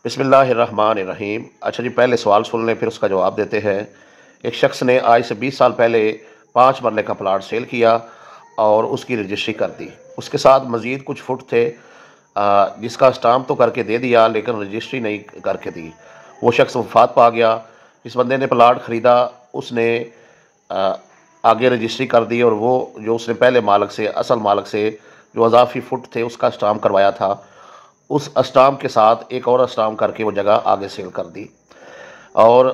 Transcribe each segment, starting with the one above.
बिस्मिल्लाहिर्रहमानिर्रहीम। अच्छा जी, पहले सवाल सुन लें फिर उसका जवाब देते हैं। एक शख्स ने आज से 20 साल पहले 5 मरले का प्लाट सेल किया और उसकी रजिस्ट्री कर दी। उसके साथ मज़ीद कुछ फुट थे जिसका स्टाम्प तो करके दे दिया लेकिन रजिस्ट्री नहीं करके दी। वो शख्स वफात पा गया। इस बंदे ने प्लाट ख़रीदा, उसने आगे रजिस्ट्री कर दी और वो जो उसने पहले मालिक से, असल मालिक से जो अजाफी फ़ुट थे उसका स्टाम्प करवाया था, उस स्टाम्प के साथ एक और स्टाम्प करके वो जगह आगे सेल कर दी। और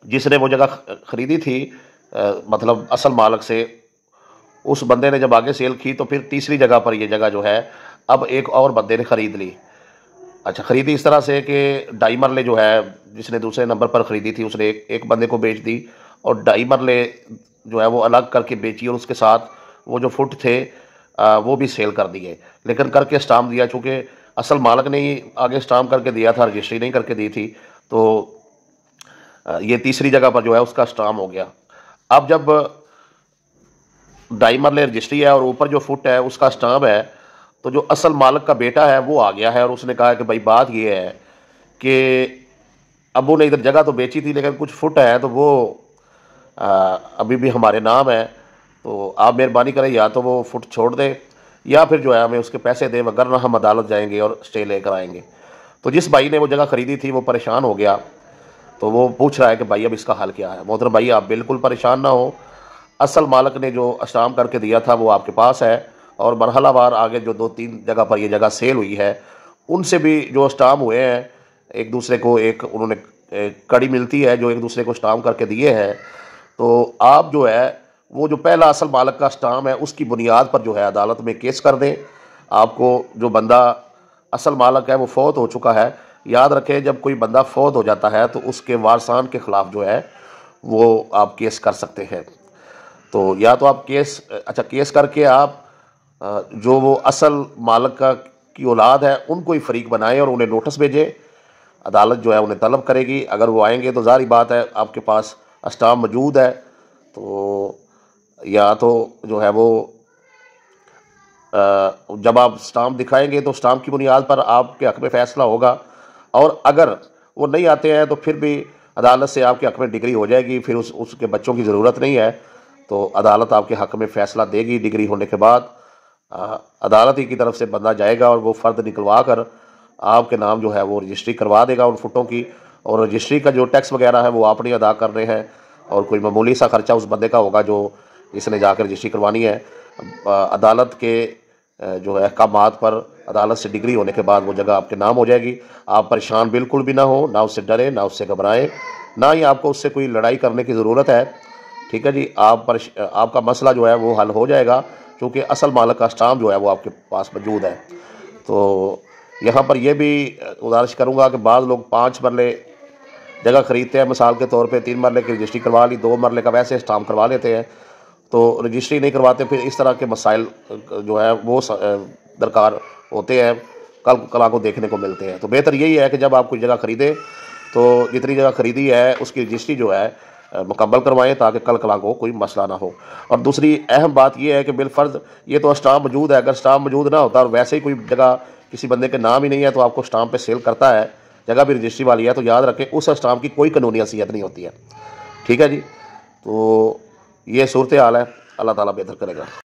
जिसने वो जगह ख़रीदी थी मतलब असल मालिक से, उस बंदे ने जब आगे सेल की तो फिर तीसरी जगह पर ये जगह जो है अब एक और बंदे ने ख़रीद ली। अच्छा, ख़रीदी इस तरह से कि 2.5 मरले जो है जिसने दूसरे नंबर पर ख़रीदी थी उसने एक बंदे को बेच दी और 2.5 मरले जो है वो अलग करके बेची और उसके साथ वो जो फुट थे वो भी सेल कर दिए, लेकिन करके स्टाम्प दिया। चूँकि असल मालिक ने ही आगे स्टाम्प करके दिया था, रजिस्ट्री नहीं करके दी थी, तो ये तीसरी जगह पर जो है उसका स्टाम्प हो गया। अब जब 2.5 मरले रजिस्ट्री है और ऊपर जो फुट है उसका स्टाम्प है, तो जो असल मालिक का बेटा है वो आ गया है और उसने कहा कि भाई बात ये है कि अबू ने इधर जगह तो बेची थी लेकिन कुछ फुट है तो वो अभी भी हमारे नाम है, तो आप मेहरबानी करें या तो वो फुट छोड़ दें या फिर जो है हमें उसके पैसे दें, वरना हम अदालत जाएंगे और स्टे लेकर आएंगे। तो जिस भाई ने वो जगह ख़रीदी थी वो परेशान हो गया, तो वो पूछ रहा है कि भाई अब इसका हल क्या है। मोहतरम भाई, आप बिल्कुल परेशान ना हो। असल मालिक ने जो स्टाम्प करके दिया था वो आपके पास है और मरहलावार आगे जो 2-3 जगह पर ये जगह सेल हुई है उनसे भी जो स्टाम्प हुए हैं एक दूसरे को, एक उन्होंने कड़ी मिलती है जो एक दूसरे को स्टाम्प करके दिए हैं। तो आप जो है वो जो पहला असल मालिक का स्टाम्प है उसकी बुनियाद पर जो है अदालत में केस कर दें। आपको जो बंदा असल मालिक है वो फौत हो चुका है। याद रखें, जब कोई बंदा फौत हो जाता है तो उसके वारसान के ख़िलाफ़ जो है वो आप केस कर सकते हैं। तो या तो आप केस करके आप जो वो असल मालिक का की औलाद है उनको ही फरीक बनाएं और उन्हें नोटिस भेजें। अदालत जो है उन्हें तलब करेगी। अगर वो आएंगे तो ज़ाहिर बात है आपके पास स्टाम्प मौजूद है, तो या तो जो है वो जब आप स्टाम्प दिखाएंगे तो स्टाम्प की बुनियाद पर आपके हक़ में फ़ैसला होगा, और अगर वो नहीं आते हैं तो फिर भी अदालत से आपके हक़ में डिग्री हो जाएगी। फिर उसके बच्चों की ज़रूरत नहीं है, तो अदालत आपके हक़ में फ़ैसला देगी। डिग्री होने के बाद अदालत ही की तरफ से बंदा जाएगा और वो फ़र्द निकलवा कर आपके नाम जो है वो रजिस्ट्री करवा देगा उन फुटों की। और रजिस्ट्री का जो टैक्स वगैरह है वो आप नहीं अदा कर रहे हैं और कोई मामूली सा ख़र्चा उस बंदे का होगा जो जिसने जाकर रजिस्ट्री करवानी है। अदालत के जो है अहकामात पर अदालत से डिग्री होने के बाद वो जगह आपके नाम हो जाएगी। आप परेशान बिल्कुल भी ना हो, ना उससे डरें, ना उससे घबराएं, ना ही आपको उससे कोई लड़ाई करने की ज़रूरत है। ठीक है जी, आपका मसला जो है वो हल हो जाएगा क्योंकि असल मालिक का स्टाम्प जो है वो आपके पास मौजूद है। तो यहाँ पर यह भी गुजारिश करूँगा कि बाद लोग 5 मरले जगह ख़रीदते हैं, मिसाल के तौर पे 3 मरले की रजिस्ट्री करवा ली, 2 मरले का वैसे स्टाम्प करवा लेते हैं, तो रजिस्ट्री नहीं करवाते। फिर इस तरह के मसाइल जो है वो दरकार होते हैं, कल को देखने को मिलते हैं। तो बेहतर यही है कि जब आप कोई जगह ख़रीदें तो जितनी जगह ख़रीदी है उसकी रजिस्ट्री जो है मुकम्मल करवाएं ताकि कल को कोई मसला ना हो। और दूसरी अहम बात यह है कि बिलफ़र्ज़ ये तो स्टाम्प मौजूद है, अगर स्टाम्प मौजूद ना होता और वैसे ही कोई जगह किसी बंदे के नाम ही नहीं है तो आपको स्टाम्प पे सेल करता है, जगह भी रजिस्ट्री वाली है, तो याद रखें उस स्टाम्प की कोई कानूनी हैसियत नहीं होती है। ठीक है जी, तो ये सूरत हाल है। अल्लाह ताला बेहतर करेगा।